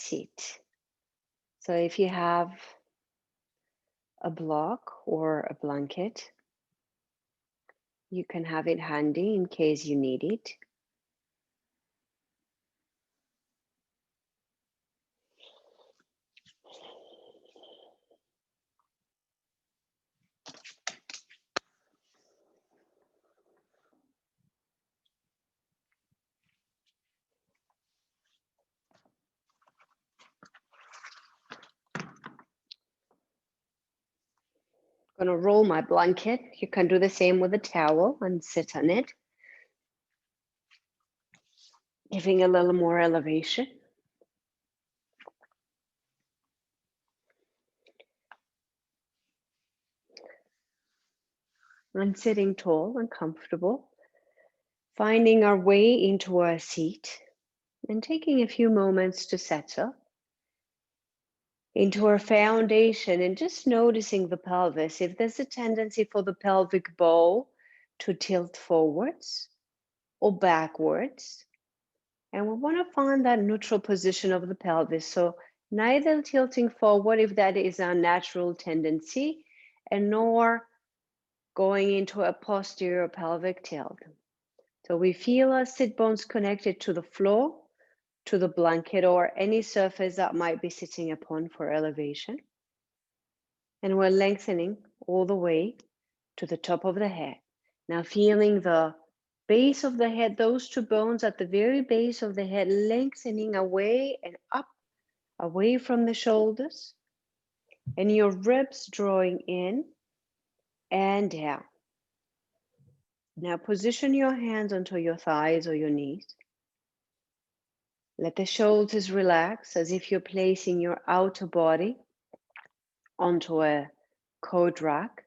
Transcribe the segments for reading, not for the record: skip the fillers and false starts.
seat. So if you have a block or a blanket, you can have it handy in case you need it. I'm going to roll my blanket. You can do the same with a towel and sit on it, giving a little more elevation. And sitting tall and comfortable, finding our way into our seat and taking a few moments to settle into our foundation and just noticing the pelvis. If there's a tendency for the pelvic bowl to tilt forwards or backwards, and we want to find that neutral position of the pelvis. So neither tilting forward if that is our natural tendency, and nor going into a posterior pelvic tilt. So we feel our sit bones connected to the floor, to the blanket, or any surface that might be sitting upon for elevation. And we're lengthening all the way to the top of the head. Now feeling the base of the head, those two bones at the very base of the head, lengthening away and up, away from the shoulders, and your ribs drawing in and down. Now position your hands onto your thighs or your knees. Let the shoulders relax as if you're placing your outer body onto a coat rack.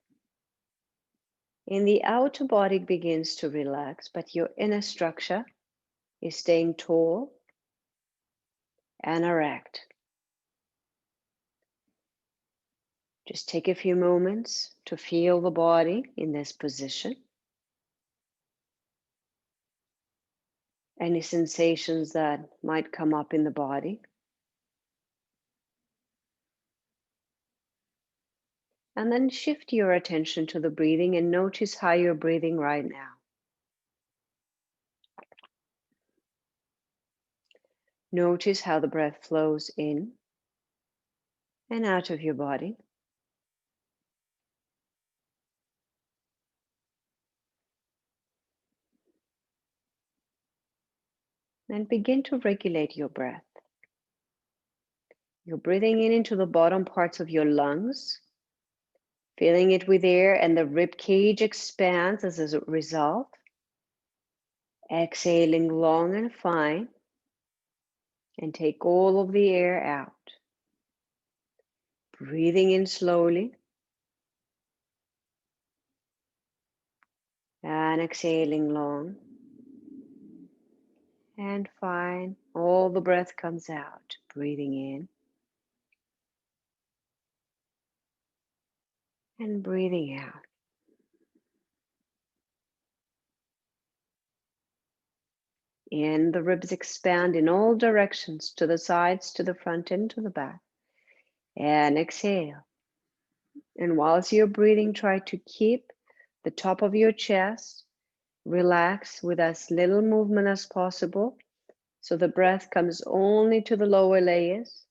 And the outer body begins to relax, but your inner structure is staying tall and erect. Just take a few moments to feel the body in this position. Any sensations that might come up in the body. And then shift your attention to the breathing and notice how you're breathing right now. Notice how the breath flows in and out of your body. And begin to regulate your breath. You're breathing in into the bottom parts of your lungs, filling it with air, and the rib cage expands as a result. Exhaling long and fine, and take all of the air out. Breathing in slowly, and exhaling long and fine. All the breath comes out. Breathing in and breathing out. And the ribs expand in all directions, to the sides, to the front, and to the back. And exhale. And whilst you're breathing, try to keep the top of your chest relaxed with as little movement as possible. So the breath comes only to the lower layers.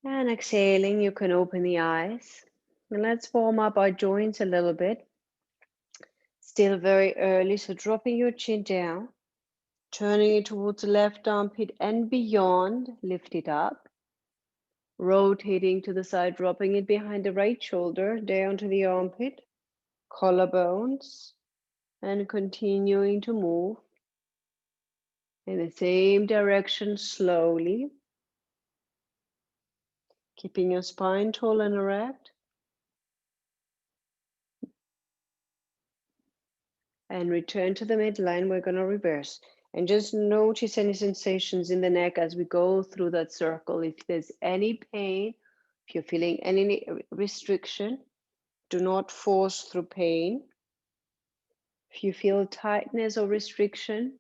And exhaling, you can open the eyes. And let's warm up our joints a little bit. Still very early, so dropping your chin down, turning it towards the left armpit and beyond, lift it up. Rotating to the side, dropping it behind the right shoulder, down to the armpit, collarbones, and continuing to move in the same direction slowly. Keeping your spine tall and erect. And return to the midline. We're going to reverse. And just notice any sensations in the neck as we go through that circle. If there's any pain, if you're feeling any restriction, do not force through pain. If you feel tightness or restriction,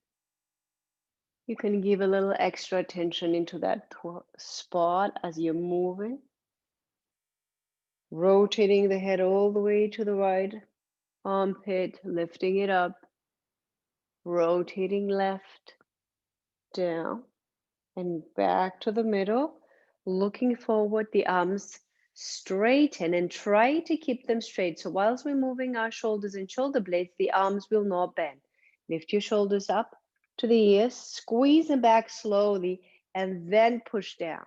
You can give a little extra attention into that spot as you're moving. Rotating the head all the way to the right armpit, lifting it up. Rotating left, down, and back to the middle. Looking forward, the arms straighten and try to keep them straight. So whilst we're moving our shoulders and shoulder blades, the arms will not bend. Lift your shoulders up to the ears, squeeze them back slowly, and then push down.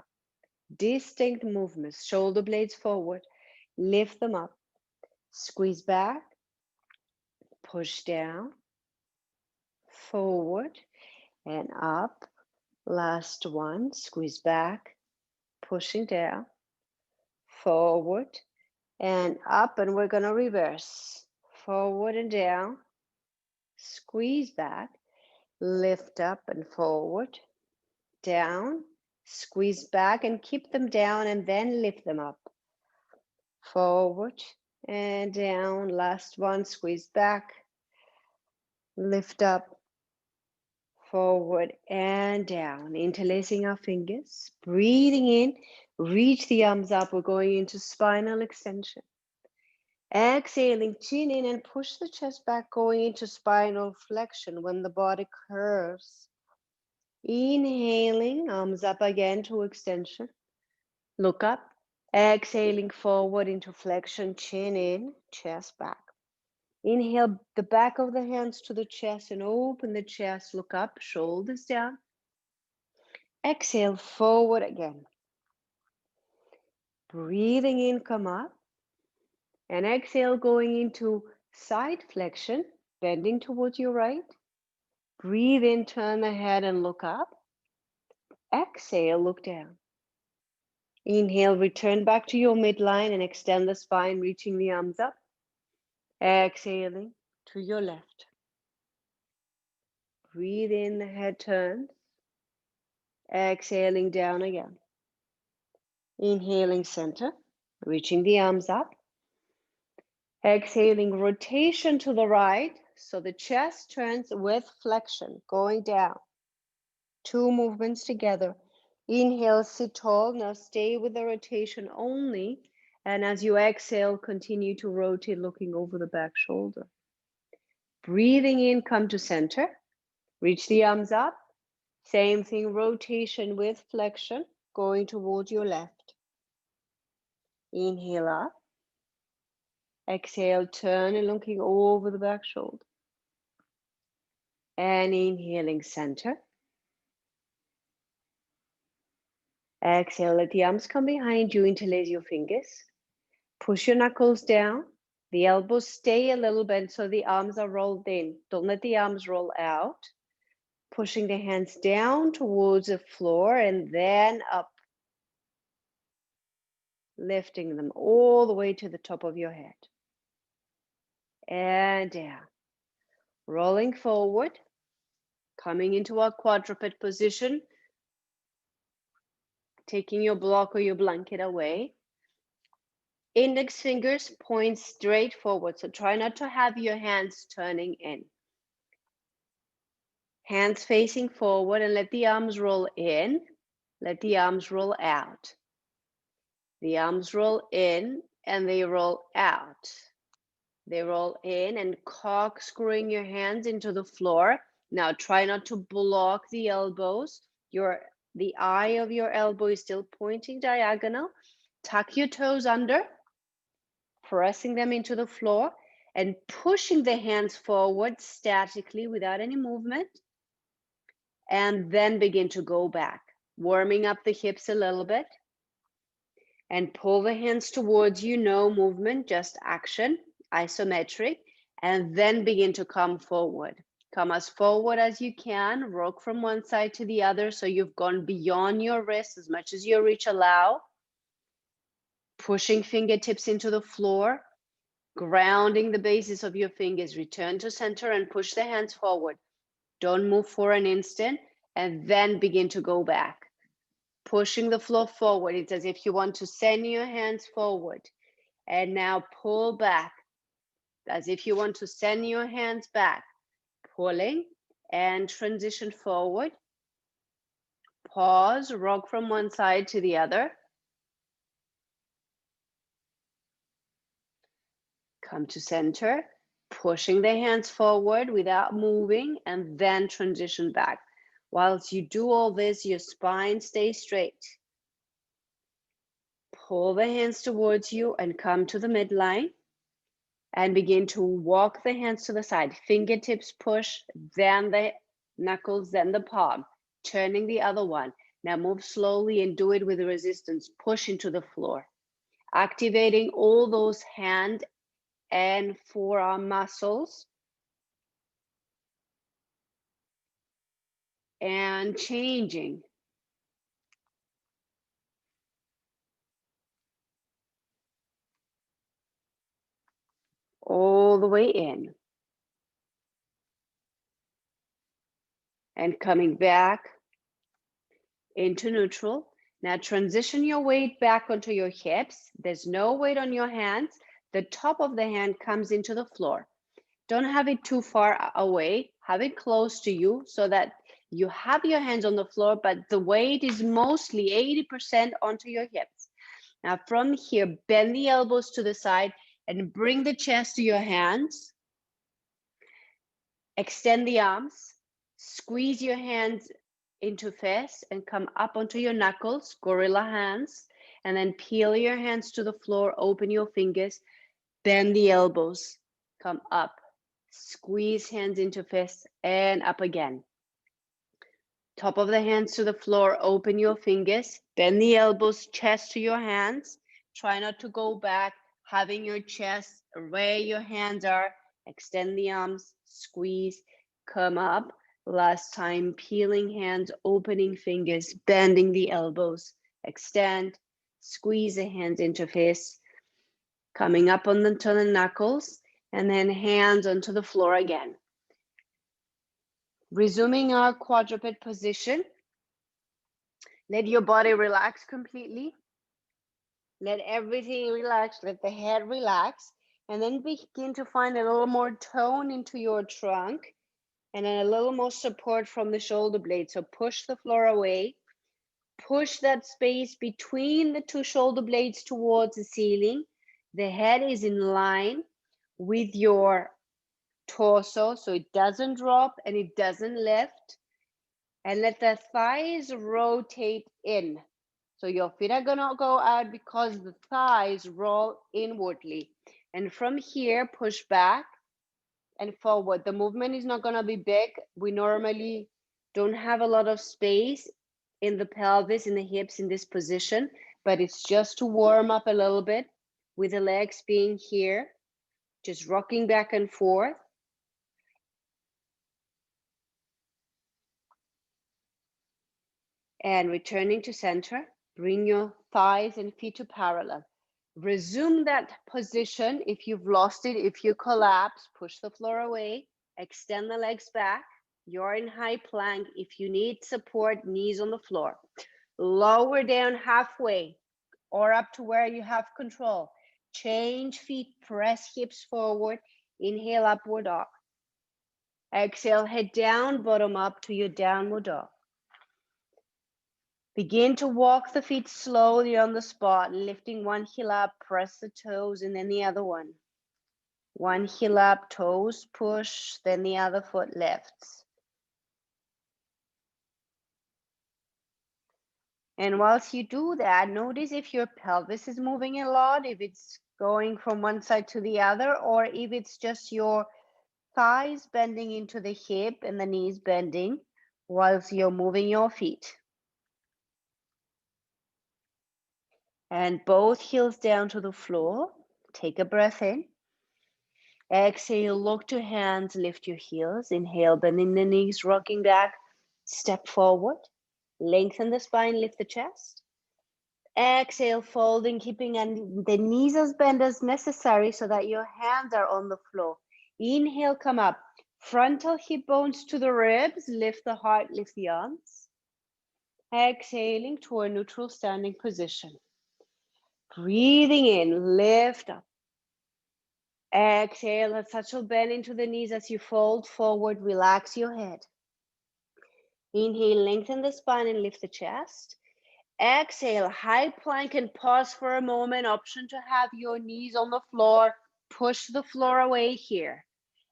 Distinct movements, shoulder blades forward, lift them up, squeeze back, push down, forward, and up. Last one, squeeze back, pushing down, forward, and up, and we're gonna reverse. Forward and down, squeeze back, lift up and forward, down, squeeze back and keep them down and then lift them up. Forward and down, last one, squeeze back, lift up, forward and down, interlacing our fingers, breathing in, reach the arms up, we're going into spinal extension. Exhaling, chin in and push the chest back, going into spinal flexion when the body curves. Inhaling, arms up again to extension. Look up. Exhaling forward into flexion, chin in, chest back. Inhale the back of the hands to the chest and open the chest. Look up, shoulders down. Exhale forward again. Breathing in, come up. And exhale, going into side flexion, bending towards your right. Breathe in, turn the head and look up. Exhale, look down. Inhale, return back to your midline and extend the spine, reaching the arms up. Exhaling to your left. Breathe in, the head turns. Exhaling down again. Inhaling center, reaching the arms up. Exhaling, rotation to the right, so the chest turns with flexion, going down. 2 movements together. Inhale, sit tall. Now stay with the rotation only. And as you exhale, continue to rotate, looking over the back shoulder. Breathing in, come to center. Reach the arms up. Same thing, rotation with flexion, going towards your left. Inhale up. Exhale, turn and looking over the back shoulder. And inhaling center. Exhale, let the arms come behind you, interlace your fingers. Push your knuckles down. The elbows stay a little bent so the arms are rolled in. Don't let the arms roll out. Pushing the hands down towards the floor and then up. Lifting them all the way to the top of your head. And down. Rolling forward. Coming into our quadruped position. Taking your block or your blanket away. Index fingers point straight forward. So try not to have your hands turning in. Hands facing forward and let the arms roll in. Let the arms roll out. The arms roll in and they roll out. They roll in and corkscrewing your hands into the floor. Now try not to block the elbows. The eye of your elbow is still pointing diagonal. Tuck your toes under, pressing them into the floor and pushing the hands forward statically without any movement. And then begin to go back, warming up the hips a little bit. And pull the hands towards you, no movement, just action, isometric. And then begin to come forward. Come as forward as you can, rock from one side to the other so you've gone beyond your wrist as much as your reach allow. Pushing fingertips into the floor, grounding the bases of your fingers. Return to center and push the hands forward. Don't move for an instant and then begin to go back. Pushing the floor forward. It's as if you want to send your hands forward. And now pull back. As if you want to send your hands back. Pulling and transition forward. Pause, rock from one side to the other. Come to center, pushing the hands forward without moving, and then transition back. Whilst you do all this, your spine stays straight. Pull the hands towards you and come to the midline. And begin to walk the hands to the side. Fingertips push, then the knuckles, then the palm. Turning the other one. Now move slowly and do it with resistance. Push into the floor. Activating all those hand and forearm muscles. And changing. All the way in. And coming back into neutral. Now transition your weight back onto your hips. There's no weight on your hands. The top of the hand comes into the floor. Don't have it too far away. Have it close to you so that you have your hands on the floor, but the weight is mostly 80% onto your hips. Now from here, bend the elbows to the side and bring the chest to your hands. Extend the arms. Squeeze your hands into fist and come up onto your knuckles, gorilla hands, and then peel your hands to the floor, open your fingers, bend the elbows, come up, squeeze hands into fists and up again. Top of the hands to the floor, open your fingers, bend the elbows, chest to your hands. Try not to go back, having your chest where your hands are, extend the arms, squeeze, come up. Last time, peeling hands, opening fingers, bending the elbows, extend, squeeze the hands into fists, coming up on to the knuckles, and then hands onto the floor again. Resuming our quadruped position. Let your body relax completely. Let everything relax, let the head relax, and then begin to find a little more tone into your trunk. And then a little more support from the shoulder blades. So push the floor away. Push that space between the two shoulder blades towards the ceiling. The head is in line with your torso, so it doesn't drop and it doesn't lift. And let the thighs rotate in. So your feet are gonna go out because the thighs roll inwardly. And from here, push back and forward. The movement is not gonna be big. We normally don't have a lot of space in the pelvis, in the hips, in this position, but it's just to warm up a little bit with the legs being here, just rocking back and forth. And returning to center, bring your thighs and feet to parallel. Resume that position if you've lost it. If you collapse, push the floor away, extend the legs back. You're in high plank. If you need support, knees on the floor. Lower down halfway or up to where you have control. Change feet, press hips forward. Inhale, upward dog. Exhale, head down, bottom up to your downward dog. Begin to walk the feet slowly on the spot, lifting one heel up, press the toes, and then the other one. One heel up, toes push, then the other foot lifts. And whilst you do that, notice if your pelvis is moving a lot, if it's going from one side to the other, or if it's just your thighs bending into the hip and the knees bending whilst you're moving your feet. And both heels down to the floor. Take a breath in. Exhale, look to hands, lift your heels. Inhale, bending the knees, rocking back. Step forward. Lengthen the spine, lift the chest. Exhale, folding, keeping the knees as bent as necessary so that your hands are on the floor. Inhale, come up. Frontal hip bones to the ribs. Lift the heart, lift the arms. Exhaling to a neutral standing position. Breathing in, lift up. Exhale, a subtle bend into the knees as you fold forward, relax your head. Inhale, lengthen the spine and lift the chest. Exhale, high plank and pause for a moment. Option to have your knees on the floor. Push the floor away here.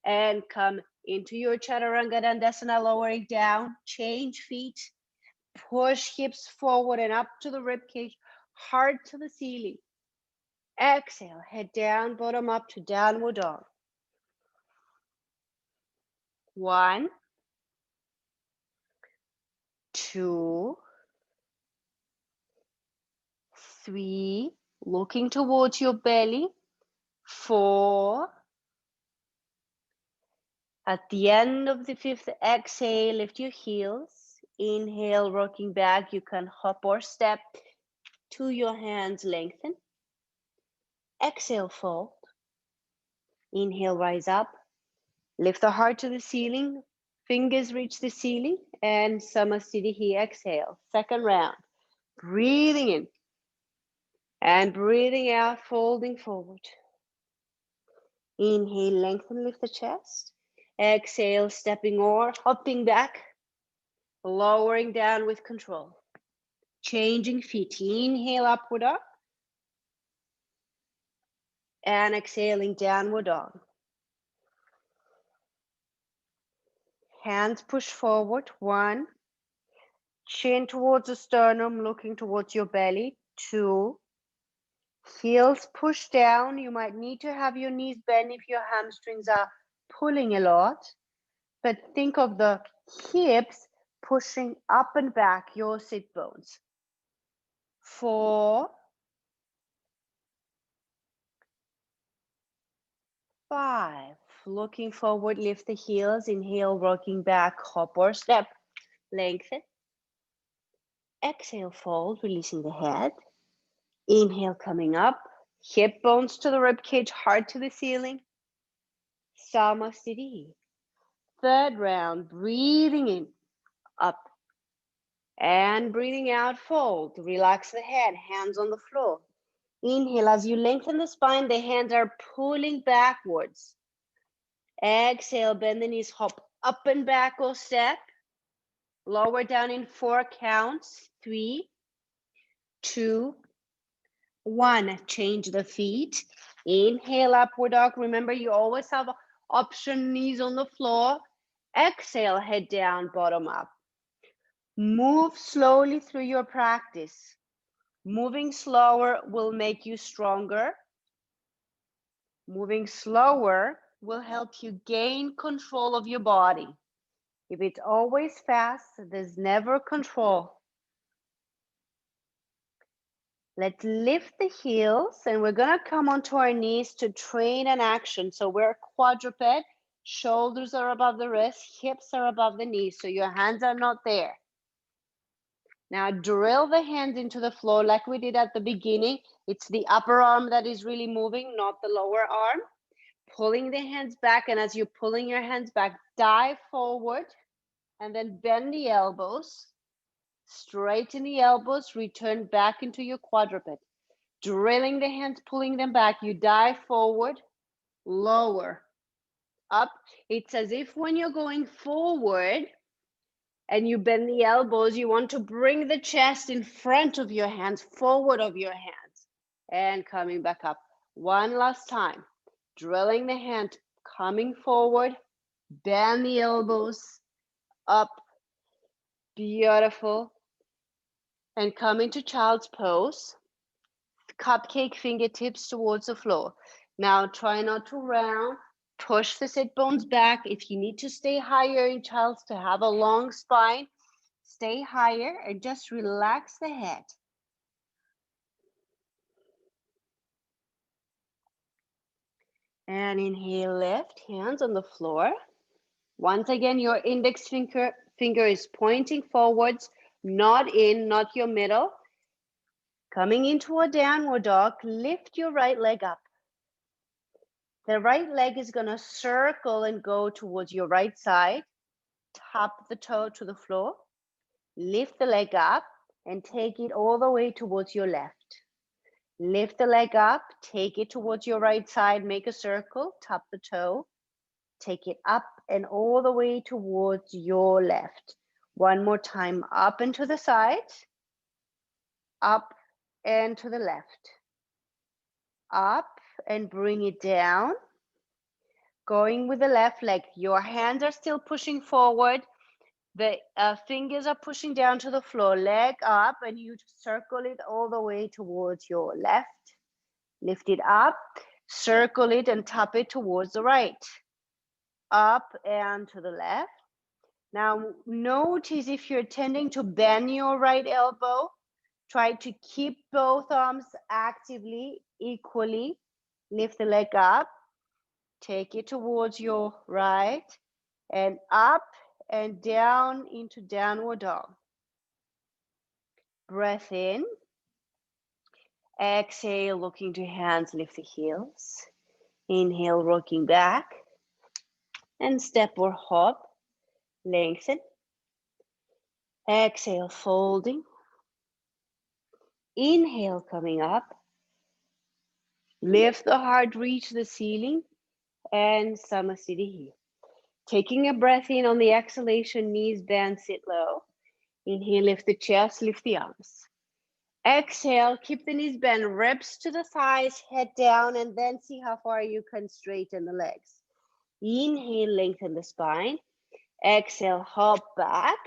And come into your Chaturanga Dandasana, lowering down. Change feet. Push hips forward and up to the rib cage. Heart to the ceiling. Exhale, head down, bottom up to downward dog. 1, 2, 3, looking towards your belly. 4. At the end of the 5th exhale, lift your heels. Inhale, rocking back. You can hop or step to your hands, lengthen. Exhale, fold. Inhale, rise up. Lift the heart to the ceiling. Fingers reach the ceiling. And Samasthiti, exhale. Second round. Breathing in. And breathing out, folding forward. Inhale, lengthen, lift the chest. Exhale, stepping or hopping back. Lowering down with control. Changing feet. Inhale, upward dog. And exhaling, downward dog. Hands push forward. 1. Chin towards the sternum, looking towards your belly. 2. Heels push down. You might need to have your knees bend if your hamstrings are pulling a lot. But think of the hips pushing up and back your sit bones. 4, 5. Looking forward, lift the heels. Inhale, rocking back, hop or step. Lengthen. Exhale, fold, releasing the head. Inhale, coming up. Hip bones to the rib cage, heart to the ceiling. Samasthiti. Third round, breathing in, up. And breathing out, fold. Relax the head, hands on the floor. Inhale, as you lengthen the spine, the hands are pulling backwards. Exhale, bend the knees, hop up and back or step. Lower down in 4 counts. 3, 2, 1. Change the feet. Inhale, upward dog. Remember, you always have option knees on the floor. Exhale, head down, bottom up. Move slowly through your practice. Moving slower will make you stronger. Moving slower will help you gain control of your body. If it's always fast, there's never control. Let's lift the heels and we're gonna come onto our knees to train an action. So we're quadruped, shoulders are above the wrists, hips are above the knees, so your hands are not there. Now drill the hands into the floor like we did at the beginning. It's the upper arm that is really moving, not the lower arm. Pulling the hands back, and as you're pulling your hands back, dive forward and then bend the elbows. Straighten the elbows, return back into your quadruped. Drilling the hands, pulling them back. You dive forward, lower, up. It's as if when you're going forward and you bend the elbows, you want to bring the chest in front of your hands, forward of your hands, and coming back up. One last time. Drilling the hand, coming forward, bend the elbows, up. Beautiful. And come into child's pose. Cupcake fingertips towards the floor. Now try not to round. Push the sit bones back. If you need to stay higher in child's to have a long spine, stay higher and just relax the head. And inhale, lift, hands on the floor. Once again, your index finger is pointing forwards, not in, not your middle. Coming into a downward dog, lift your right leg up. The right leg is gonna circle and go towards your right side. Tap the toe to the floor. Lift the leg up and take it all the way towards your left. Lift the leg up, take it towards your right side, make a circle, tap the toe, take it up and all the way towards your left. One more time, up and to the side, up and to the left, up and bring it down. Going with the left leg, your hands are still pushing forward. The fingers are pushing down to the floor, leg up, and you circle it all the way towards your left. Lift it up, circle it and tap it towards the right. Up and to the left. Now notice if you're tending to bend your right elbow, try to keep both arms actively, equally. Lift the leg up, take it towards your right, and up and down into downward dog. Breath in. Exhale, looking to hands, lift the heels. Inhale, rocking back. And step or hop, lengthen. Exhale, folding. Inhale, coming up. Lift the heart, reach the ceiling. And Samasthiti here. Taking a breath in on the exhalation, knees bend, sit low. Inhale, lift the chest, lift the arms. Exhale, keep the knees bent, ribs to the thighs, head down, and then see how far you can straighten the legs. Inhale, lengthen the spine. Exhale, hop back.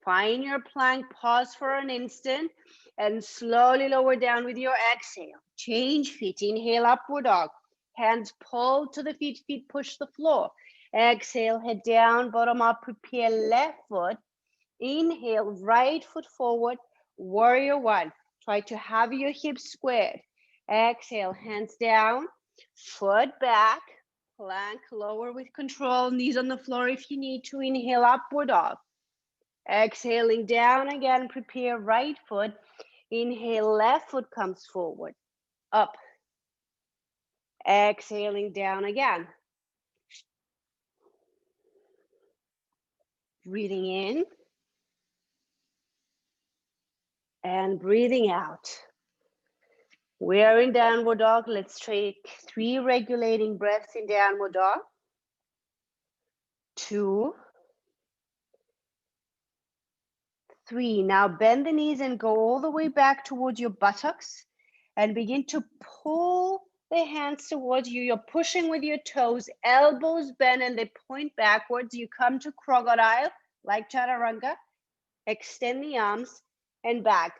Find your plank, pause for an instant, and slowly lower down with your exhale. Change feet, inhale, upward dog. Hands pull to the feet, feet push the floor. Exhale, head down, bottom up, prepare left foot. Inhale, right foot forward, warrior one. Try to have your hips squared. Exhale, hands down, foot back, plank, lower with control, knees on the floor if you need to. Inhale, upward dog. Exhaling down again, prepare right foot. Inhale, left foot comes forward, up. Exhaling down again. Breathing in. And breathing out. We are in downward dog. Let's take 3 regulating breaths in downward dog. 2, 3. Now bend the knees and go all the way back towards your buttocks and begin to pull the hands towards you. You're pushing with your toes, elbows bend and they point backwards. You come to crocodile like chaturanga. Extend the arms and back.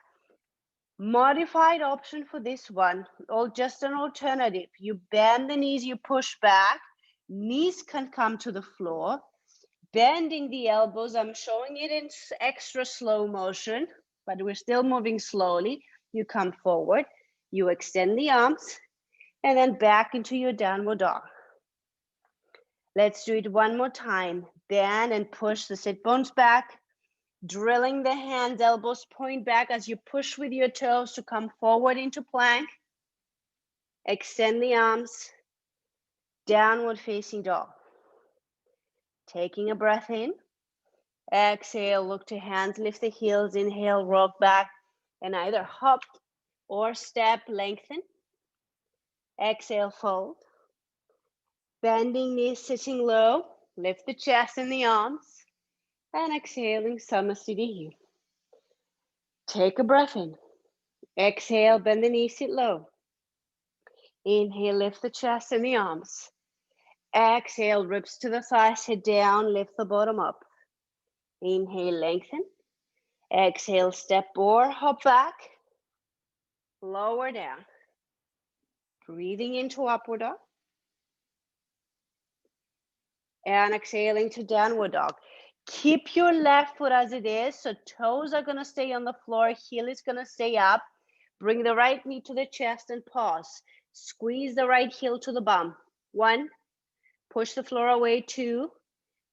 Modified option for this one, or just an alternative. You bend the knees, you push back. Knees can come to the floor. Bending the elbows, I'm showing it in extra slow motion, but we're still moving slowly. You come forward, you extend the arms, and then back into your downward dog. Let's do it one more time. Bend and push the sit bones back, drilling the hands, elbows point back as you push with your toes to come forward into plank. Extend the arms, downward facing dog. Taking a breath in. Exhale, look to hands, lift the heels, inhale, rock back, and either hop or step, lengthen. Exhale, fold. Bending knees, sitting low, lift the chest and the arms, and exhaling, Samasthiti here. Take a breath in. Exhale, bend the knees, sit low. Inhale, lift the chest and the arms. Exhale, ribs to the thighs, head down, lift the bottom up. Inhale, lengthen. Exhale, step or hop back. Lower down. Breathing into upward dog. And exhaling to downward dog. Keep your left foot as it is. So toes are going to stay on the floor. Heel is going to stay up. Bring the right knee to the chest and pause. Squeeze the right heel to the bum. 1. Push the floor away. 2.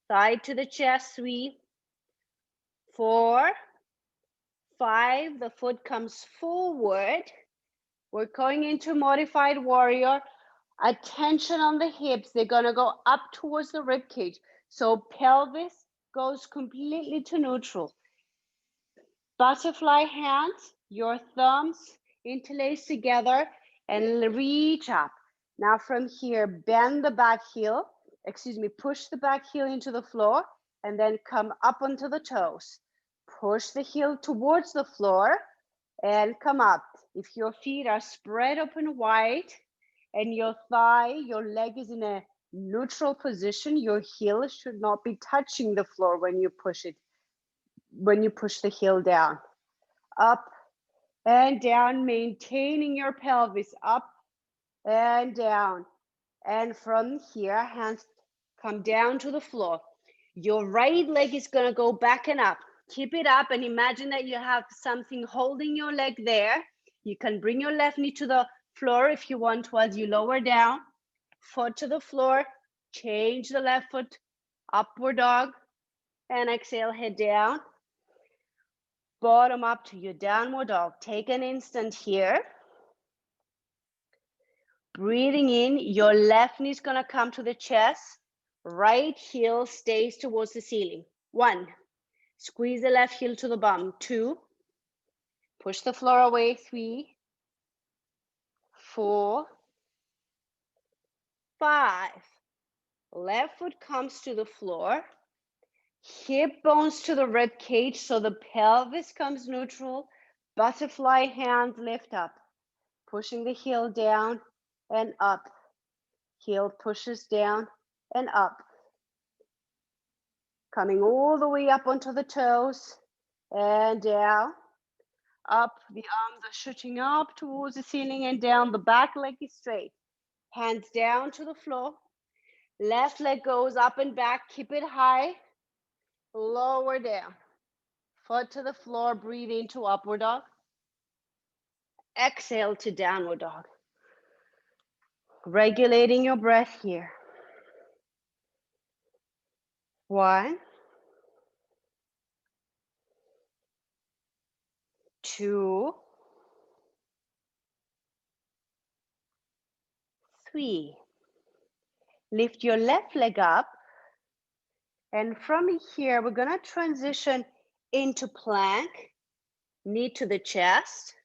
Thigh to the chest. 3. 4. 5. The foot comes forward. We're going into modified warrior. Attention on the hips. They're going to go up towards the rib cage. So pelvis goes completely to neutral. Butterfly hands, your thumbs interlace together and reach up. Now from here, bend the back heel. Push the back heel into the floor. and then come up onto the toes. Push the heel towards the floor and come up. If your feet are spread open wide and your thigh, your leg is in a neutral position, your heel should not be touching the floor when you push it, when you push the heel down. Up and down, maintaining your pelvis up and down. And from here, hands come down to the floor. Your right leg is gonna go back and up. Keep it up and imagine that you have something holding your leg there. You can bring your left knee to the floor if you want to as you lower down. Foot to the floor, change the left foot, upward dog, and exhale, head down. Bottom up to your downward dog. Take an instant here. Breathing in, your left knee is gonna come to the chest. Right heel stays towards the ceiling. 1, squeeze the left heel to the bum. 2, push the floor away. 3, 4, 5. Left foot comes to the floor. Hip bones to the rib cage so the pelvis comes neutral. Butterfly hands lift up. Pushing the heel down and up. Heel pushes down and up. Coming all the way up onto the toes and down. Up, the arms are shooting up towards the ceiling and down. The back leg is straight. Hands down to the floor. Left leg goes up and back. Keep it high. Lower down. Foot to the floor. Breathe into upward dog. Exhale to downward dog. Regulating your breath here. 1, 2, 3. Lift your left leg up. And from here, we're gonna transition into plank, knee to the chest,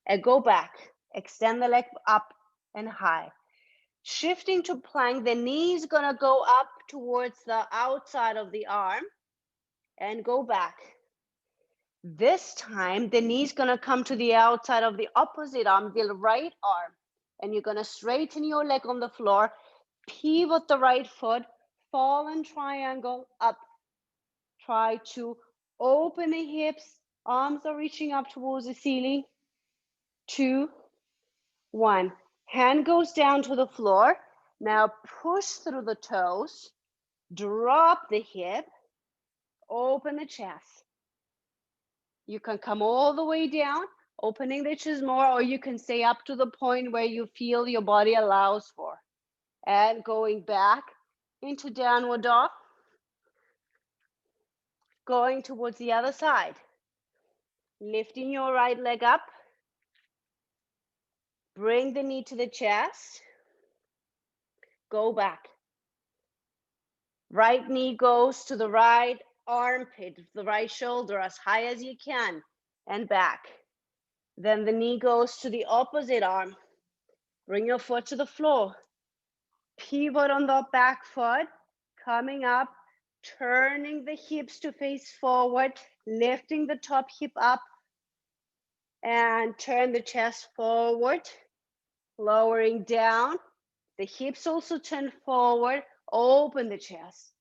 and go back. Extend the leg up and high. Shifting to plank, the knee is gonna go up towards the outside of the arm and go back. This time, the knee is gonna come to the outside of the opposite arm, the right arm, and you're gonna straighten your leg on the floor, pivot the right foot, fallen triangle up. Try to open the hips, arms are reaching up towards the ceiling. 2, 1. Hand goes down to the floor. Now push through the toes, drop the hip, open the chest. You can come all the way down, opening the chest more, or you can stay up to the point where you feel your body allows for. And going back into downward dog, going towards the other side. Lifting your right leg up, bring the knee to the chest, go back. Right knee goes to the right armpit, the right shoulder as high as you can, and back. Then the knee goes to the opposite arm. Bring your foot to the floor. Pivot on the back foot, coming up, turning the hips to face forward, lifting the top hip up, and turn the chest forward, lowering down. The hips also turn forward, open the chest.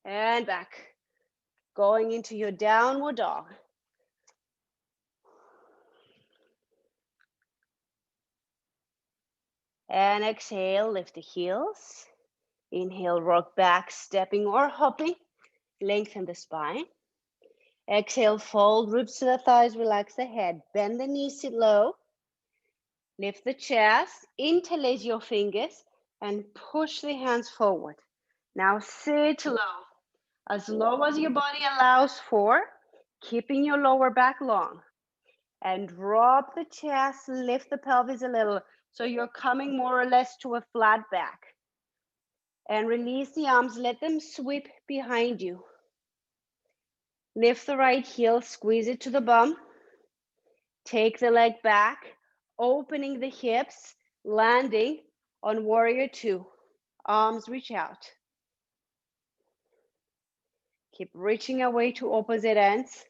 And back. Going into your downward dog. And exhale, lift the heels. Inhale, rock back, stepping or hopping. Lengthen the spine. Exhale, fold ribs to the thighs, relax the head. Bend the knees, sit low. Lift the chest, interlace your fingers, and push the hands forward. Now sit low as your body allows for, keeping your lower back long. And drop the chest, lift the pelvis a little, so you're coming more or less to a flat back. And release the arms, let them sweep behind you. Lift the right heel, squeeze it to the bum. Take the leg back, opening the hips, landing on warrior 2. Arms reach out. Keep reaching away to opposite ends.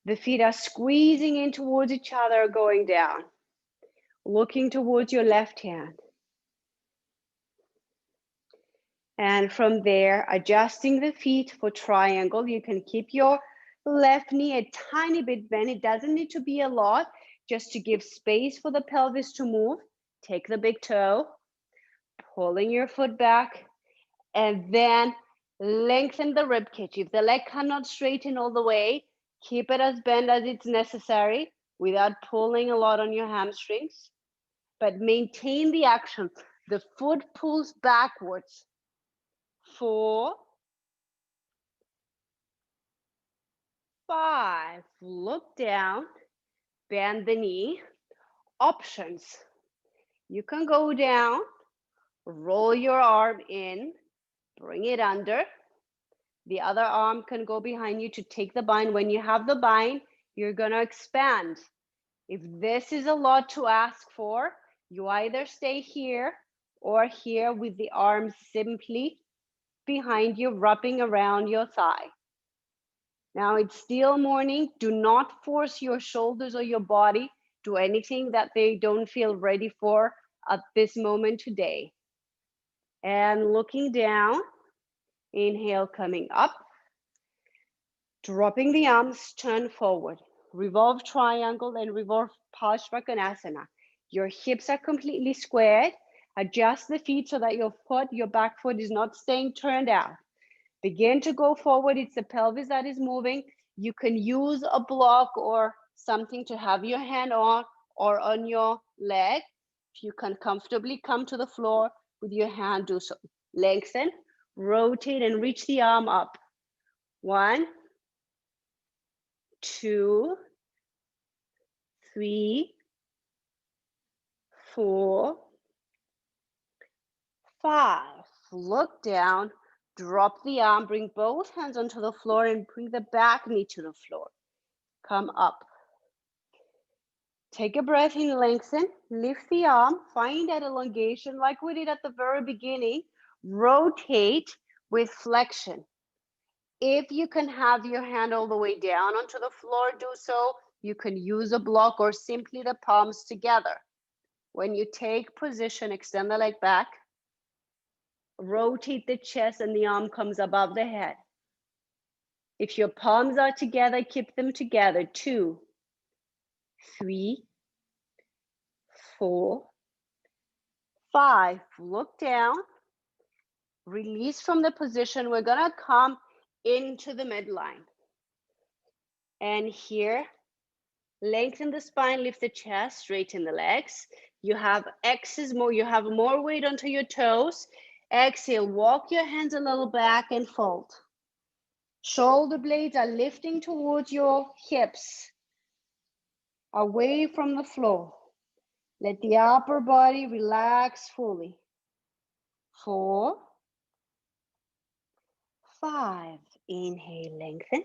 The feet are squeezing in towards each other, going down. Looking towards your left hand. And from there, adjusting the feet for triangle. You can keep your left knee a tiny bit bent. It doesn't need to be a lot, just to give space for the pelvis to move. Take the big toe, pulling your foot back, and then lengthen the rib cage. If the leg cannot straighten all the way, keep it as bent as it's necessary without pulling a lot on your hamstrings, but maintain the action. The foot pulls backwards. 4, 5, look down, bend the knee. Options. You can go down, roll your arm in, bring it under. The other arm can go behind you to take the bind. When you have the bind, you're gonna expand. If this is a lot to ask for, you either stay here or here with the arms simply behind you, wrapping around your thigh. Now it's still morning. Do not force your shoulders or your body to anything that they don't feel ready for at this moment today. And looking down, inhale, coming up, dropping the arms, turn forward, revolve triangle and revolve Parsvakonasana. Your hips are completely squared. Adjust the feet so that your back foot is not staying turned out. Begin to go forward. It's the pelvis that is moving. You can use a block or something to have your hand on or on your leg. If you can comfortably come to the floor with your hand, do so. Lengthen, rotate, and reach the arm up. 1, 2, 3, 4, 5. Look down. Drop the arm, bring both hands onto the floor and bring the back knee to the floor. Come up. Take a breath in, lengthen, lift the arm, find that elongation like we did at the very beginning. Rotate with flexion. If you can have your hand all the way down onto the floor, do so. You can use a block or simply the palms together. When you take position, extend the leg back. Rotate the chest and the arm comes above the head. If your palms are together, keep them together. 2, 3, 4, 5. Look down. Release from the position. We're gonna come into the midline. And here, lengthen the spine, lift the chest, straighten the legs. You have more weight onto your toes. Exhale, walk your hands a little back and fold. Shoulder blades are lifting towards your hips, away from the floor. Let the upper body relax fully. 4, 5. Inhale, lengthen.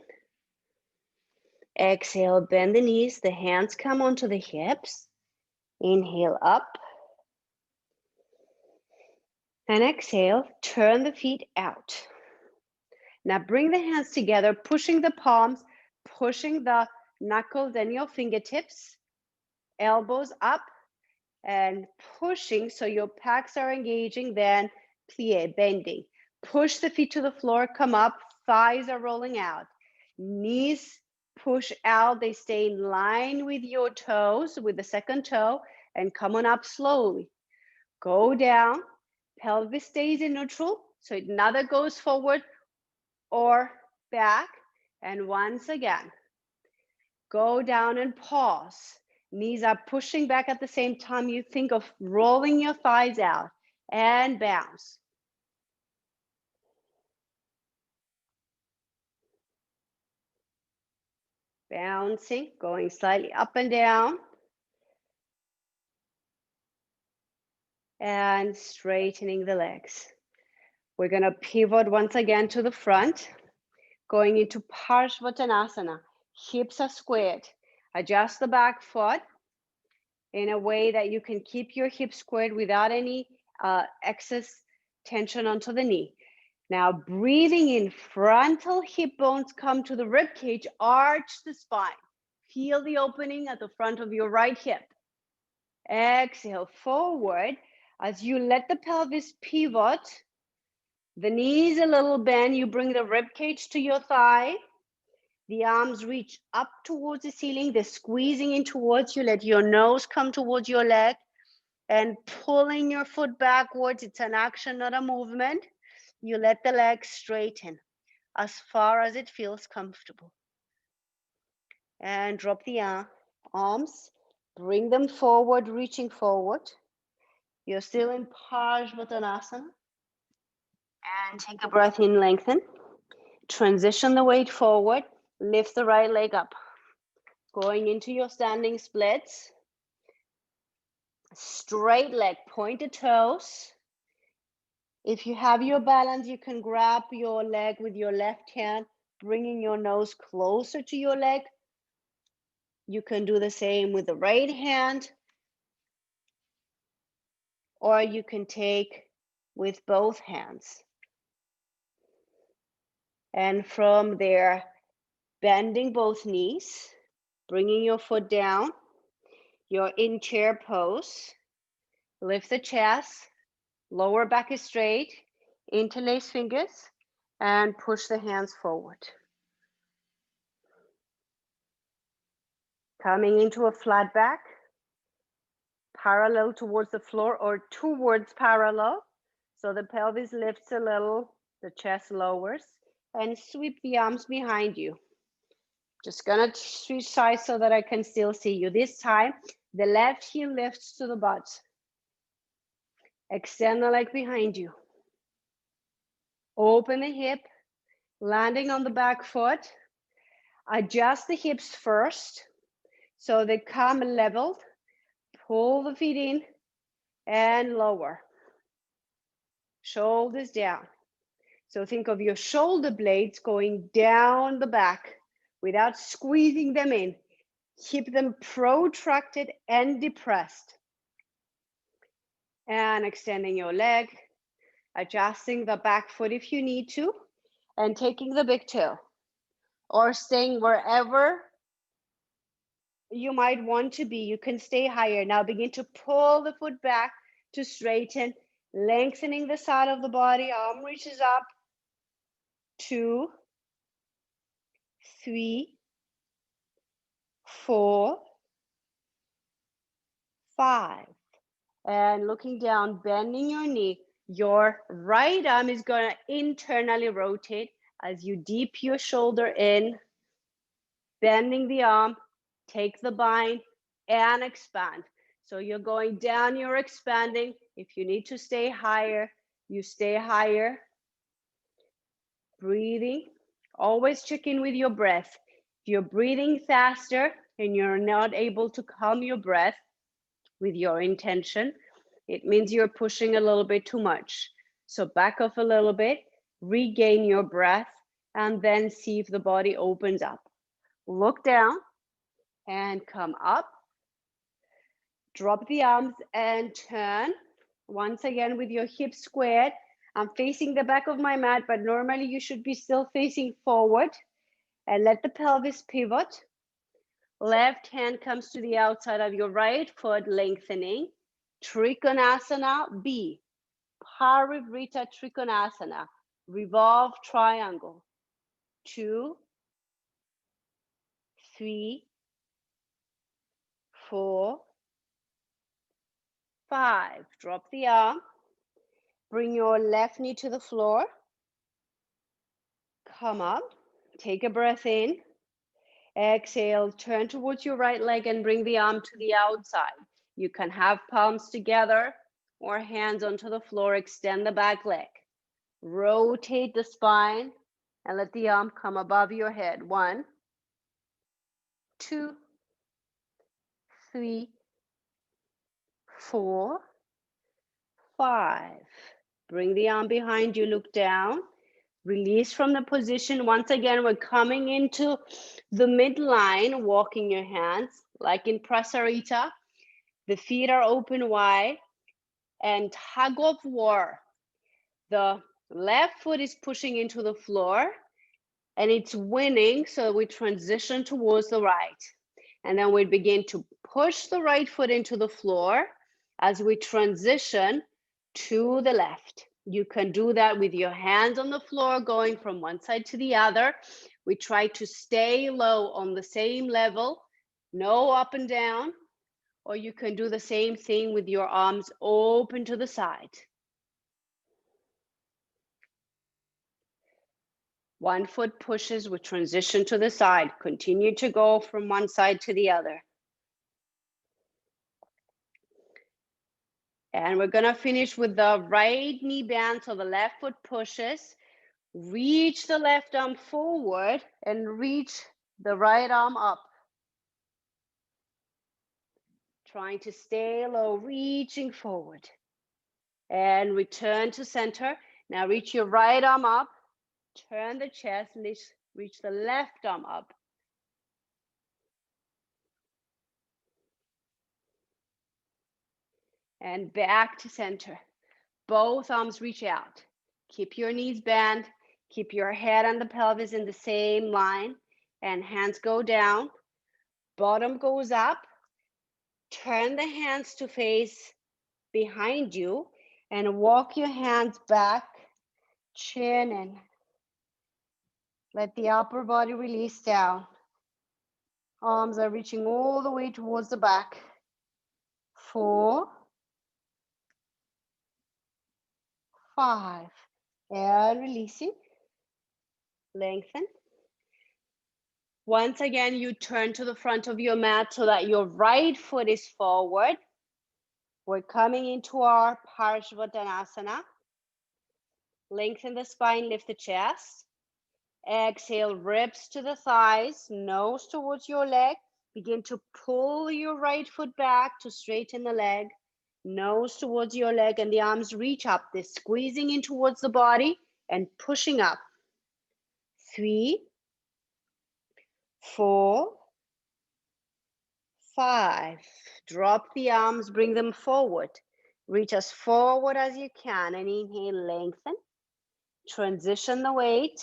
Exhale, bend the knees. The hands come onto the hips. Inhale up. And exhale, turn the feet out. Now bring the hands together, pushing the palms, pushing the knuckles and your fingertips, elbows up, and pushing so your pecs are engaging, then plie, bending. Push the feet to the floor, come up, thighs are rolling out. Knees push out, they stay in line with your toes, with the second toe, and come on up slowly. Go down, pelvis stays in neutral, so it neither goes forward or back. And once again, go down and pause. Knees are pushing back at the same time. You think of rolling your thighs out and bounce. Bouncing, going slightly up and down. And straightening the legs. We're gonna pivot once again to the front, going into Parsvakonasana. Hips are squared. Adjust the back foot in a way that you can keep your hips squared without any excess tension onto the knee. Now breathing in, frontal hip bones come to the rib cage, arch the spine. Feel the opening at the front of your right hip. Exhale forward as you let the pelvis pivot. The knees a little bend, you bring the rib cage to your thigh. The arms reach up towards the ceiling, they're squeezing in towards you. Let your nose come towards your leg and pulling your foot backwards. It's an action, not a movement. You let the leg straighten as far as it feels comfortable. And drop the arms, bring them forward, reaching forward. You're still in Parsvottanasana. And take a breath in, lengthen. Transition the weight forward, lift the right leg up. Going into your standing splits. Straight leg, pointed toes. If you have your balance, you can grab your leg with your left hand, bringing your nose closer to your leg. You can do the same with the right hand, or you can take with both hands. And from there, bending both knees, bringing your foot down, you're in chair pose. Lift the chest, lower back is straight, interlace fingers, and push the hands forward. Coming into a flat back, parallel towards the floor or towards parallel. So the pelvis lifts a little, the chest lowers, and sweep the arms behind you. Just gonna switch sides so that I can still see you. This time, the left heel lifts to the butt. Extend the leg behind you. Open the hip, landing on the back foot. Adjust the hips first so they come leveled. Pull the feet in and lower. Shoulders down. So think of your shoulder blades going down the back without squeezing them in. Keep them protracted and depressed. And extending your leg, adjusting the back foot if you need to, and taking the big toe, or staying wherever you might want to be. You can stay higher. Now begin to pull the foot back to straighten, lengthening the side of the body. Arm reaches up. 2, 3, 4, 5. And looking down, bending your knee. Your right arm is going to internally rotate as you deep your shoulder in, bending the arm, take the bind, and expand. So you're going down, you're expanding. If you need to stay higher, you stay higher. Breathing. Always check in with your breath. If you're breathing faster and you're not able to calm your breath with your intention, it means you're pushing a little bit too much. So back off a little bit, regain your breath, and then see if the body opens up. Look down and come up. Drop the arms and turn. Once again with your hips squared. I'm facing the back of my mat, but normally you should be still facing forward. And let the pelvis pivot. Left hand comes to the outside of your right foot, lengthening. Trikonasana B. Parivrita Trikonasana. Revolve triangle. 2, 3, 4, 5. Drop the arm. Bring your left knee to the floor. Come up. Take a breath in. Exhale, turn towards your right leg and bring the arm to the outside. You can have palms together or hands onto the floor. Extend the back leg. Rotate the spine and let the arm come above your head. 1, 2, 3, 4, 5. Bring the arm behind you, look down. Release from the position. Once again, we're coming into the midline, walking your hands like in Prasarita. The feet are open wide and tug of war. The Left foot is pushing into the floor and it's winning, so we transition towards the right. And then we begin to push the right foot into the floor as we transition to the left. You can do that with your hands on the floor, going from one side to the other. We try to stay low on the same level, no up and down, or you can do the same thing with your arms open to the side. One foot pushes, we transition to the side. Continue to go from one side to the other. And we're gonna finish with the right knee bend, so the left foot pushes. Reach the left arm forward and reach the right arm up. Trying to stay low, reaching forward. And return to center. Now reach your right arm up, turn the chest, reach the left arm up. And back to center. Both arms reach out. Keep your knees bent. Keep your head and the pelvis in the same line. And hands go down. Bottom goes up. Turn the hands to face behind you. And walk your hands back. Chin in. Let the upper body release down. Arms are reaching all the way towards the back. 4, 5. And releasing. Lengthen. Once again, you turn to the front of your mat so that your right foot is forward. We're coming into our Parsvottanasana. Lengthen the spine, lift the chest. Exhale, ribs to the thighs, nose towards your leg. Begin to pull your right foot back to straighten the leg. Nose towards your leg and the arms reach up. They're squeezing in towards the body and pushing up. 3, 4, 5. Drop the arms, bring them forward. Reach as forward as you can and inhale, lengthen. Transition the weight.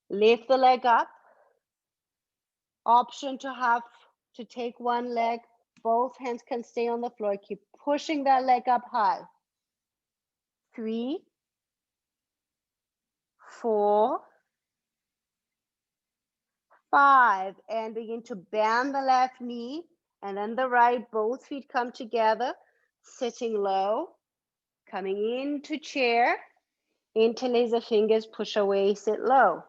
Lift the leg up. Option to take one leg. Both hands can stay on the floor. Keep pushing that leg up high. 3, 4, 5. And begin to bend the left knee and then the right. Both feet come together, sitting low. Coming into chair. Interlace the fingers, push away, sit low.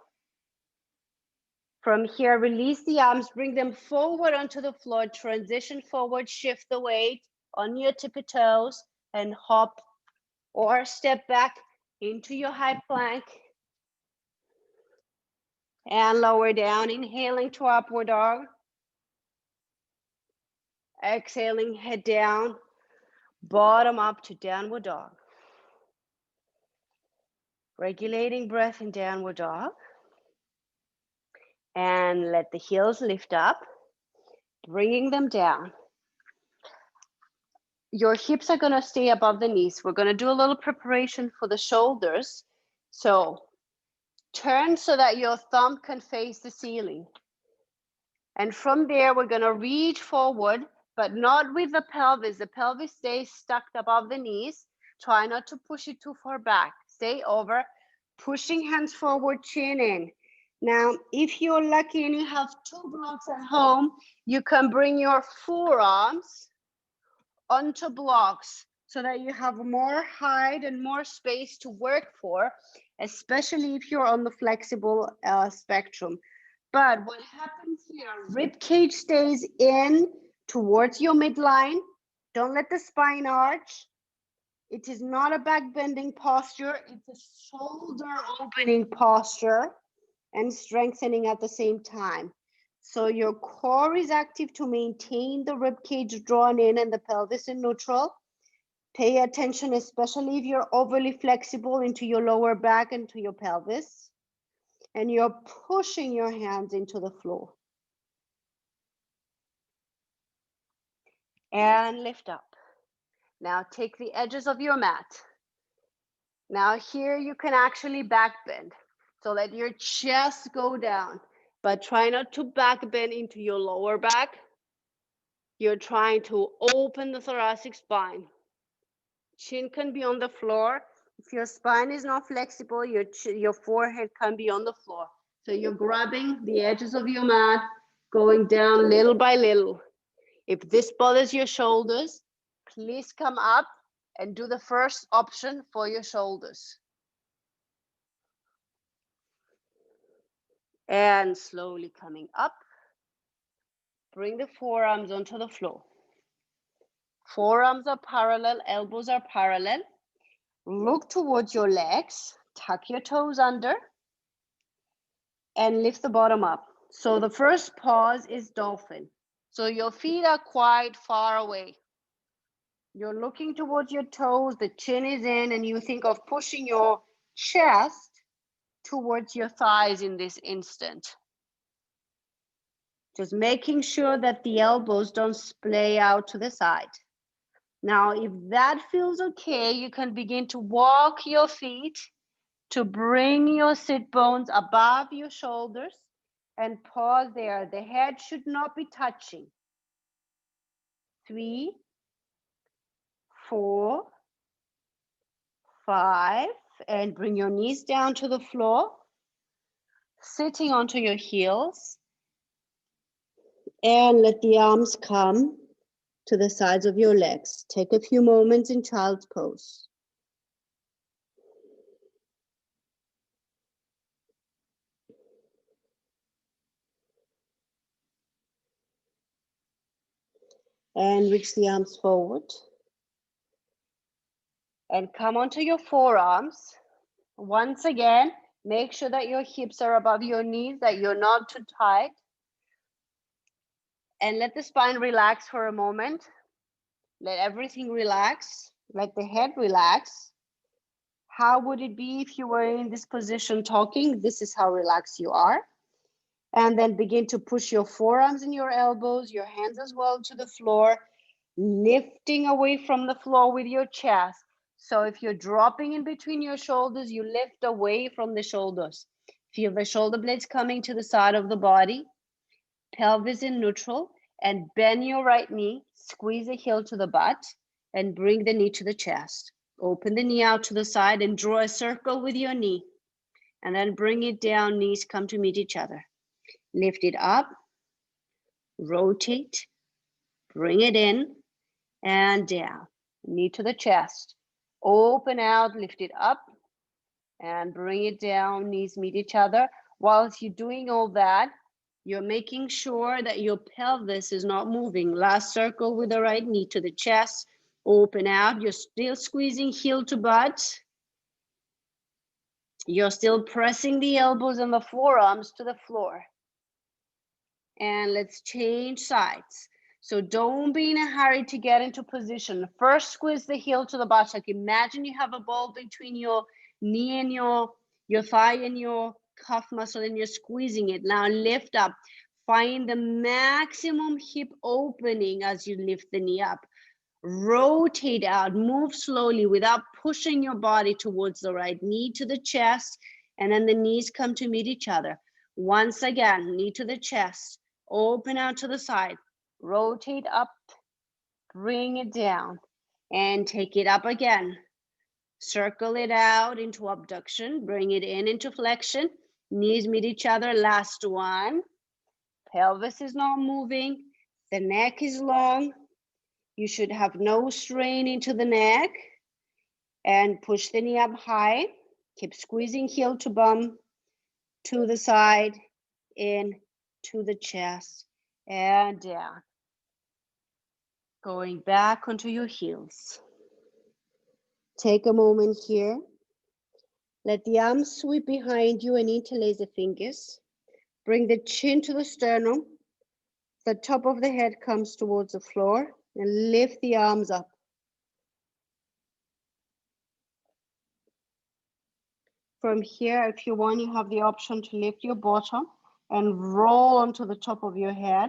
From here, release the arms, bring them forward onto the floor, transition forward, shift the weight on your tippy toes and hop or step back into your high plank. And lower down, inhaling to upward dog. Exhaling, head down, bottom up to downward dog. Regulating breath in downward dog. And let the heels lift up, bringing them down. Your hips are gonna stay above the knees. We're gonna do a little preparation for the shoulders. So turn so that your thumb can face the ceiling. And from there, we're gonna reach forward, but not with the pelvis. The pelvis stays stuck above the knees. Try not to push it too far back. Stay over, pushing hands forward, chin in. Now, if you're lucky and you have 2 blocks at home, you can bring your forearms onto blocks so that you have more height and more space to work for, especially if you're on the flexible spectrum. But what happens here, rib cage stays in towards your midline. Don't let the spine arch. It is not a back bending posture. It's a shoulder opening posture and strengthening at the same time. So your core is active to maintain the rib cage drawn in and the pelvis in neutral. Pay attention, especially if you're overly flexible into your lower back and to your pelvis. And you're pushing your hands into the floor. And lift up. Now take the edges of your mat. Now here you can actually back bend. So let your chest go down, but try not to back bend into your lower back. You're trying to open the thoracic spine. Chin can be on the floor. If your spine is not flexible, your forehead can be on the floor. So you're grabbing the edges of your mat, going down little by little. If this bothers your shoulders, please come up and do the first option for your shoulders. And slowly coming up, bring the forearms onto the floor. Forearms are parallel, elbows are parallel. Look towards your legs, tuck your toes under, and lift the bottom up. So the first pause is dolphin. So your feet are quite far away. You're looking towards your toes, the chin is in, and you think of pushing your chest towards your thighs in this instant. Just making sure that the elbows don't splay out to the side. Now, if that feels okay, you can begin to walk your feet to bring your sit bones above your shoulders and pause there. The head should not be touching. 3, 4, 5, and bring your knees down to the floor, sitting onto your heels, and let the arms come to the sides of your legs. Take a few moments in child's pose. And reach the arms forward. And come onto your forearms. Once again, make sure that your hips are above your knees, that you're not too tight. And let the spine relax for a moment. Let everything relax. Let the head relax. How would it be if you were in this position talking? This is how relaxed you are. And then begin to push your forearms and your elbows, your hands as well to the floor, lifting away from the floor with your chest. So if you're dropping in between your shoulders, you lift away from the shoulders. Feel the shoulder blades coming to the side of the body, pelvis in neutral, and bend your right knee, squeeze the heel to the butt, and bring the knee to the chest. Open the knee out to the side and draw a circle with your knee. And then bring it down, knees come to meet each other. Lift it up, rotate, bring it in and down. Knee to the chest. Open out, lift it up and bring it down, knees meet each other. Whilst you're doing all that, you're making sure that your pelvis is not moving. Last circle with the right knee to the chest. Open out, you're still squeezing heel to butt. You're still pressing the elbows and the forearms to the floor. And let's change sides. So don't be in a hurry to get into position. First, squeeze the heel to the buttock. Imagine you have a ball between your knee and your thigh and your calf muscle, and you're squeezing it. Now lift up. Find the maximum hip opening as you lift the knee up. Rotate out, move slowly without pushing your body towards the right. Knee to the chest, and then the knees come to meet each other. Once again, knee to the chest. Open out to the side, rotate up, bring it down, and take it up again. Circle it out into abduction, bring it in into flexion, knees meet each other, last one. Pelvis is not moving, the neck is long. You should have no strain into the neck, and push the knee up high. Keep squeezing heel to bum, to the side, in, to the chest, and down. Going back onto your heels. Take a moment here. Let the arms sweep behind you and interlace the fingers. Bring the chin to the sternum. The top of the head comes towards the floor, and lift the arms up. From here, if you want, you have the option to lift your bottom and roll onto the top of your head,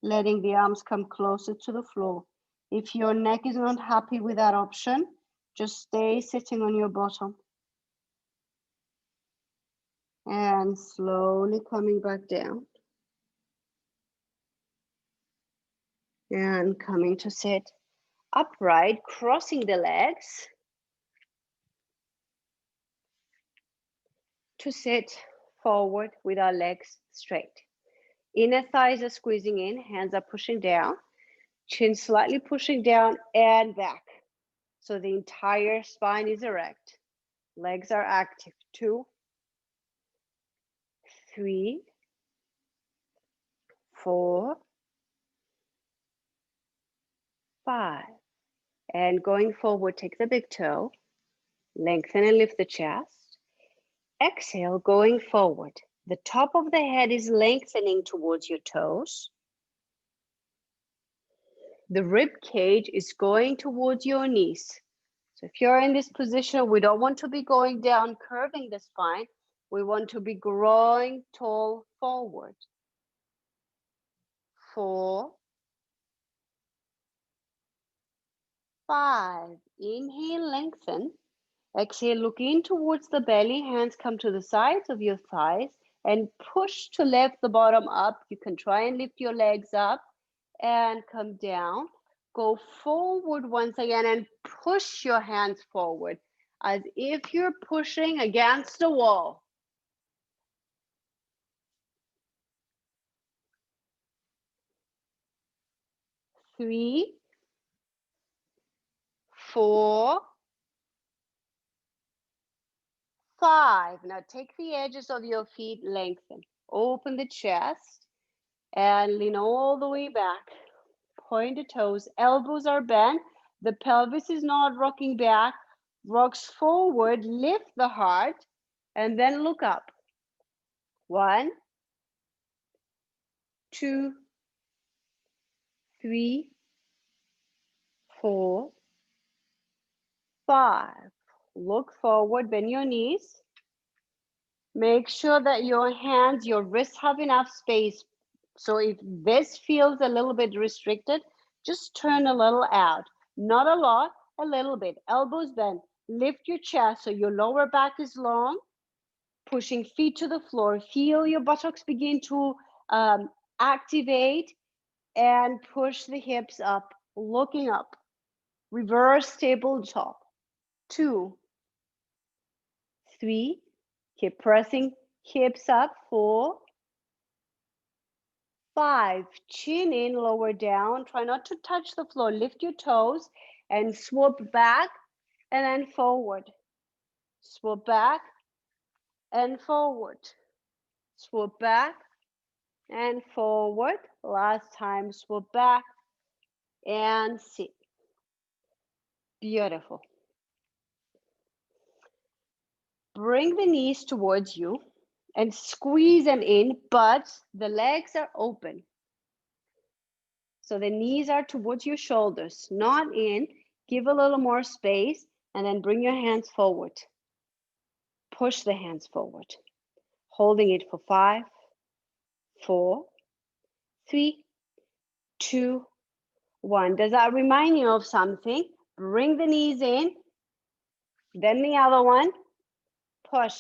letting the arms come closer to the floor. If your neck is not happy with that option, just stay sitting on your bottom. And slowly coming back down. And coming to sit upright, crossing the legs to sit forward with our legs straight. Inner thighs are squeezing in, hands are pushing down, chin slightly pushing down and back. So the entire spine is erect. Legs are active. 2, 3, 4, 5. And going forward, take the big toe, lengthen and lift the chest. Exhale, going forward. The top of the head is lengthening towards your toes. The rib cage is going towards your knees. So if you're in this position, we don't want to be going down, curving the spine. We want to be growing tall forward. 4, 5. Inhale, lengthen. Exhale, look in towards the belly. Hands come to the sides of your thighs and push to lift the bottom up. You can try and lift your legs up and come down. Go forward once again and push your hands forward as if you're pushing against a wall. 3, 4, 5. Now take the edges of your feet, lengthen. Open the chest and lean all the way back. Point the toes, elbows are bent. The pelvis is not rocking back. Rocks forward, lift the heart, and then look up. 1, 2, 3, 4, 5. Look forward, bend your knees. Make sure that your hands, your wrists have enough space. So if this feels a little bit restricted, just turn a little out. Not a lot, a little bit. Elbows bent. Lift your chest so your lower back is long. Pushing feet to the floor. Feel your buttocks begin to activate and push the hips up, looking up. Reverse tabletop. 2, 3, keep pressing hips up. 4, 5, chin in, lower down. Try not to touch the floor. Lift your toes and swoop back and then forward. Swoop back and forward. Swoop back and forward. Last time, swoop back and sit. Beautiful. Bring the knees towards you and squeeze them in, but the legs are open. So the knees are towards your shoulders, not in. Give a little more space and then bring your hands forward. Push the hands forward. Holding it for 5, 4, 3, 2, 1. Does that remind you of something? Bring the knees in. Then the other one. Push.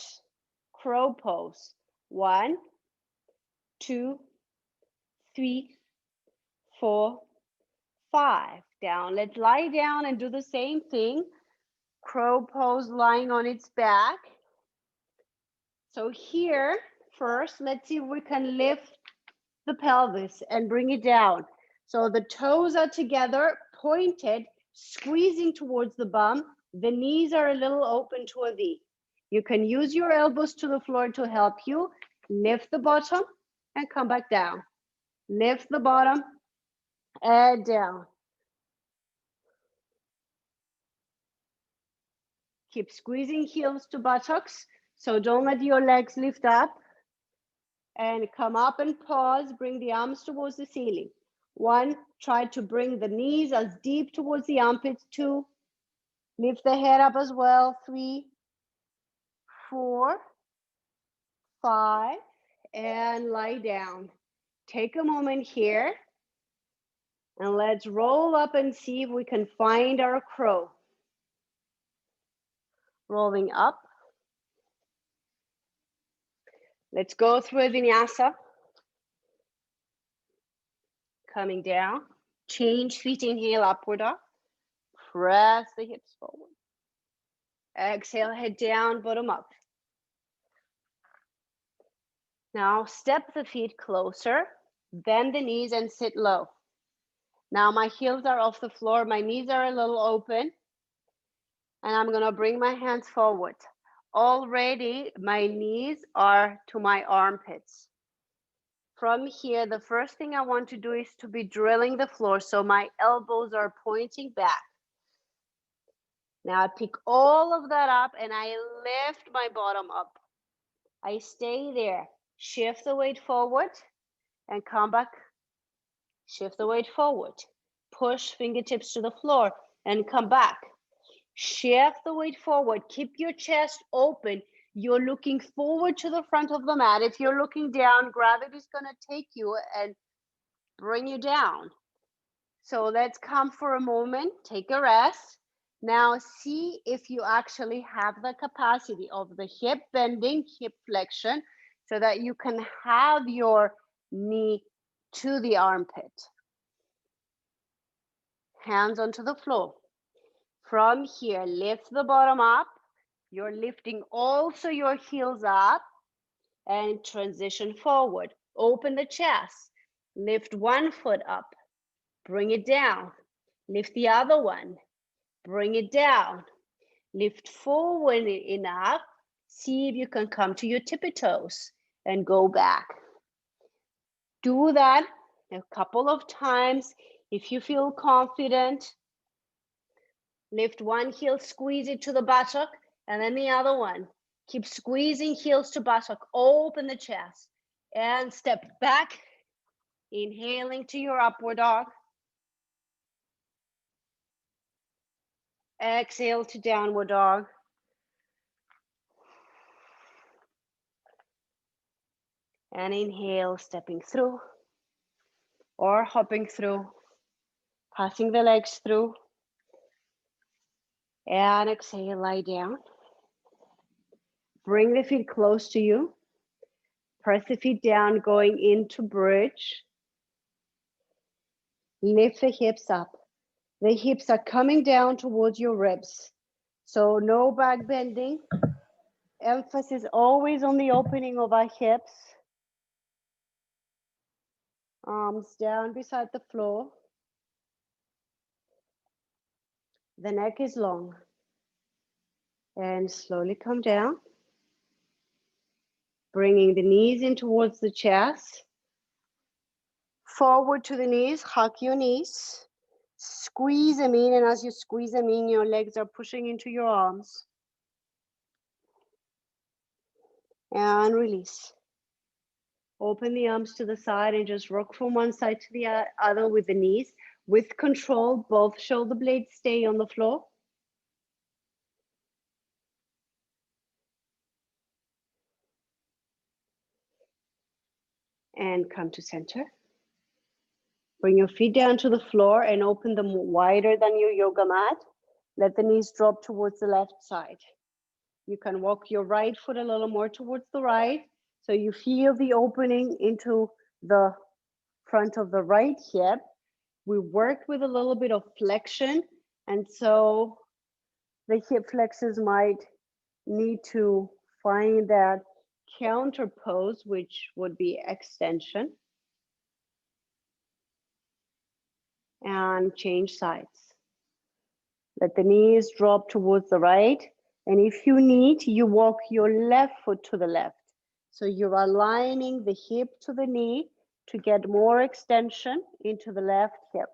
Crow pose. 1, 2, 3, 4, 5. Down. Let's lie down and do the same thing. Crow pose, lying on its back. So here, first, let's see if we can lift the pelvis and bring it down. So the toes are together, pointed, squeezing towards the bum. The knees are a little open to a V. You can use your elbows to the floor to help you. Lift the bottom and come back down. Lift the bottom and down. Keep squeezing heels to buttocks. So don't let your legs lift up. And come up and pause. Bring the arms towards the ceiling. 1, try to bring the knees as deep towards the armpits. 2, lift the head up as well. 3, 4, 5, and lie down. Take a moment here and let's roll up and see if we can find our crow. Rolling up. Let's go through a vinyasa. Coming down. Change feet, inhale, upward dog. Press the hips forward. Exhale, head down, bottom up. Now step the feet closer, bend the knees and sit low. Now my heels are off the floor, my knees are a little open, and I'm gonna bring my hands forward. Already my knees are to my armpits. From here, the first thing I want to do is to be drilling the floor so my elbows are pointing back. Now I pick all of that up and I lift my bottom up. I stay there, shift the weight forward and come back. Shift the weight forward, push fingertips to the floor and come back. Shift the weight forward, keep your chest open. You're looking forward to the front of the mat. If you're looking down, gravity is gonna take you and bring you down. So let's come for a moment, take a rest. Now see if you actually have the capacity of the hip bending, hip flexion, so that you can have your knee to the armpit. Hands onto the floor. From here, lift the bottom up. You're lifting also your heels up and transition forward. Open the chest. Lift one foot up. Bring it down. Lift the other one. Bring it down. Lift forward enough. See if you can come to your tippy toes and go back. Do that a couple of times. If you feel confident, lift one heel, squeeze it to the buttock, and then the other one. Keep squeezing heels to buttock, open the chest, and step back, inhaling to your upward dog. Exhale to downward dog. And inhale, stepping through or hopping through, passing the legs through. And exhale, lie down. Bring the feet close to you. Press the feet down, going into bridge. Lift the hips up. The hips are coming down towards your ribs. So no back bending. Emphasis always on the opening of our hips. Arms down beside the floor. The neck is long. And slowly come down. Bringing the knees in towards the chest. Forward to the knees, hug your knees. Squeeze them in, and as you squeeze them in, your legs are pushing into your arms. And release. Open the arms to the side and just rock from one side to the other with the knees. With control, both shoulder blades stay on the floor. And come to center. Bring your feet down to the floor and open them wider than your yoga mat. Let the knees drop towards the left side. You can walk your right foot a little more towards the right, so you feel the opening into the front of the right hip. We worked with a little bit of flexion, and so the hip flexors might need to find that counter pose, which would be extension. And change sides. Let the knees drop towards the right. And if you need, you walk your left foot to the left. So you're aligning the hip to the knee to get more extension into the left hip.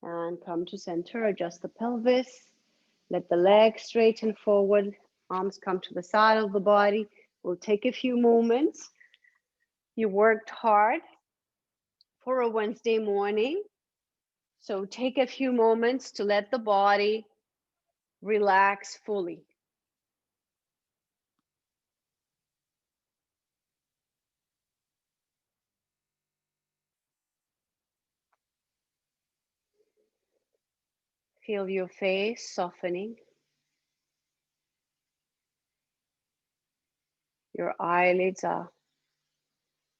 And come to center, adjust the pelvis. Let the legs straighten forward. Arms come to the side of the body. We'll take a few moments. You worked hard for a Wednesday morning. So take a few moments to let the body relax fully. Feel your face softening. Your eyelids are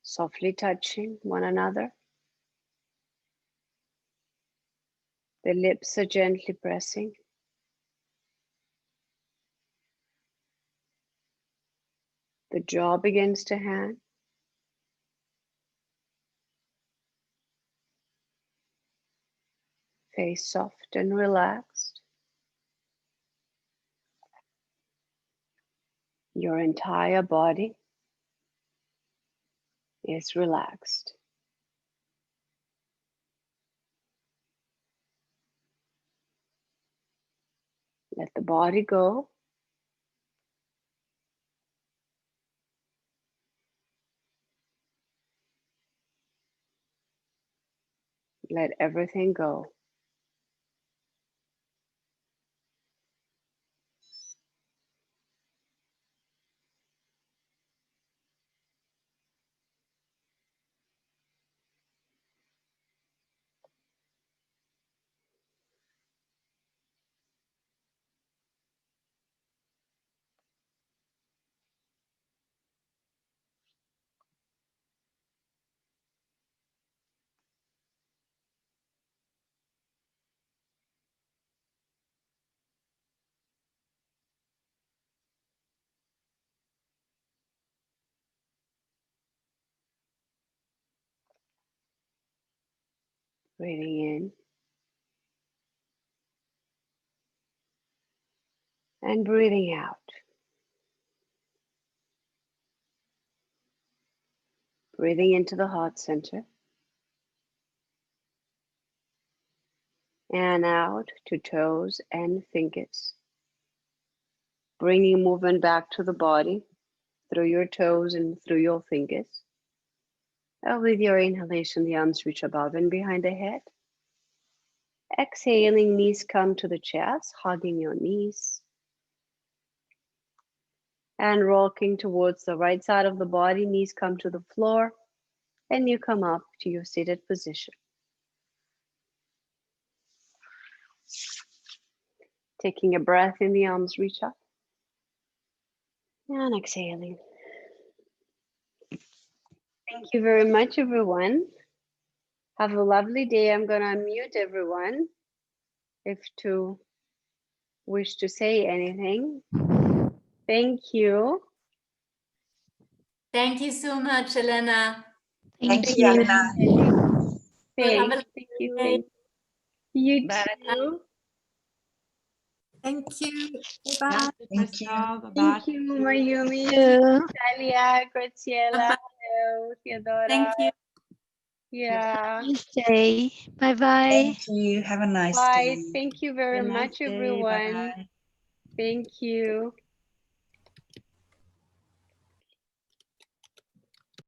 softly touching one another. The lips are gently pressing. The jaw begins to hang. Face soft and relaxed. Your entire body is relaxed. Let the body go. Let everything go. Breathing in and breathing out. Breathing into the heart center and out to toes and fingers. Bringing movement back to the body through your toes and through your fingers. With your inhalation, the arms reach above and behind the head. Exhaling, knees come to the chest, hugging your knees. And rocking towards the right side of the body, knees come to the floor, and you come up to your seated position. Taking a breath in, the arms reach up. And exhaling. Thank you very much, everyone. Have a lovely day. I'm going to unmute everyone if to wish to say anything. Thank you. Thank you so much, Elena. Thank you, Anna. Thank you. Thank you. Bye. Too. Thank you. Bye-bye. Thank you. Thank you, Mayumi, Talia, Graciela, hello, Theodora. Thank you. Yeah. Nice day. Bye-bye. Thank you. Have a nice Bye. day. Thank you very much, everyone. Thank you.